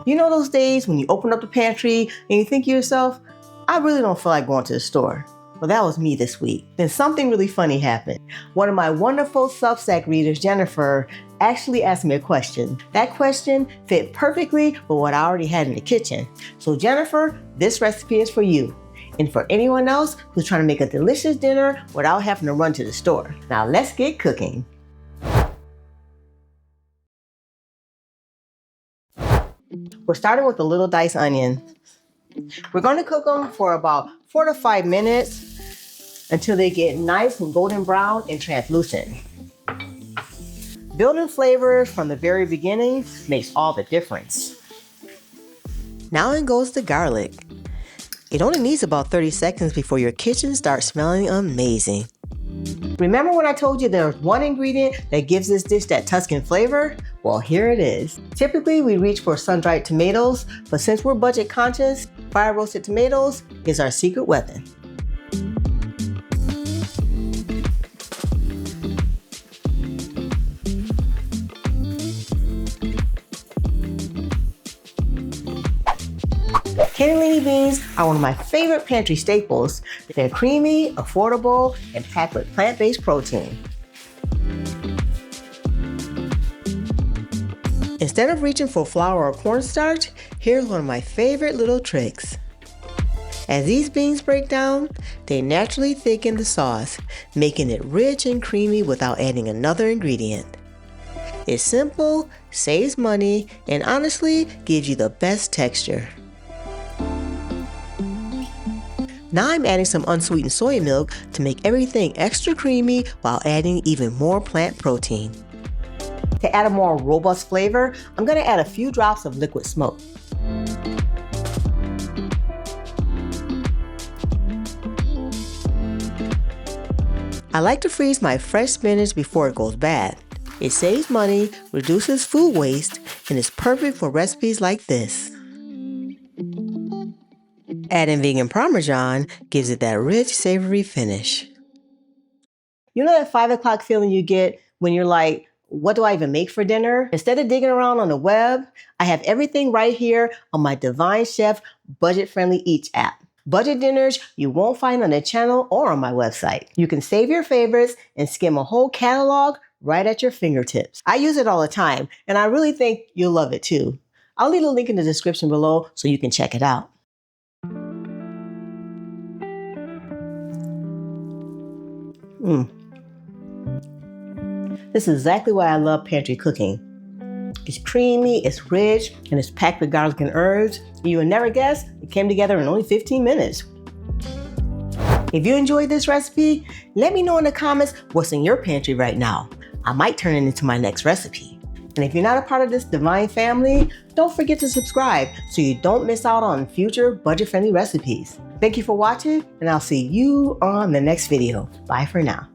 You know those days when you open up the pantry and you think to yourself, I really don't feel like going to the store. Well, that was me this week. Then something really funny happened. One of my wonderful Substack readers, Jennifer, actually asked me a question. That question fit perfectly with what I already had in the kitchen. So Jennifer, this recipe is for you. And for anyone else who's trying to make a delicious dinner without having to run to the store. Now let's get cooking. We're starting with a little diced onion. We're going to cook them for about 4 to 5 minutes until they get nice and golden brown and translucent. Building flavor from the very beginning makes all the difference. Now in goes the garlic. It only needs about 30 seconds before your kitchen starts smelling amazing. Remember when I told you there's one ingredient that gives this dish that Tuscan flavor? Well, here it is. Typically, we reach for sun-dried tomatoes, but since we're budget conscious, fire-roasted tomatoes is our secret weapon. Cannellini beans are one of my favorite pantry staples. They're creamy, affordable, and packed with plant-based protein. Instead of reaching for flour or cornstarch, here's one of my favorite little tricks. As these beans break down, they naturally thicken the sauce, making it rich and creamy without adding another ingredient. It's simple, saves money, and honestly gives you the best texture. Now I'm adding some unsweetened soy milk to make everything extra creamy while adding even more plant protein. To add a more robust flavor, I'm going to add a few drops of liquid smoke. I like to freeze my fresh spinach before it goes bad. It saves money, reduces food waste, and is perfect for recipes like this. Adding vegan Parmesan gives it that rich, savory finish. You know that 5 o'clock feeling you get when you're like, what do I even make for dinner? Instead of digging around on the web, I have everything right here on my Divine Chef budget-friendly Eats app. Budget dinners you won't find on the channel or on my website. You can save your favorites and skim a whole catalog right at your fingertips. I use it all the time, and I really think you'll love it too. I'll leave a link in the description below so you can check it out. This is exactly why I love pantry cooking. It's creamy, it's rich, and it's packed with garlic and herbs. You would never guess it came together in only 15 minutes. If you enjoyed this recipe, let me know in the comments what's in your pantry right now. I might turn it into my next recipe. And if you're not a part of this Divine family, don't forget to subscribe so you don't miss out on future budget-friendly recipes. Thank you for watching, and I'll see you on the next video. Bye for now.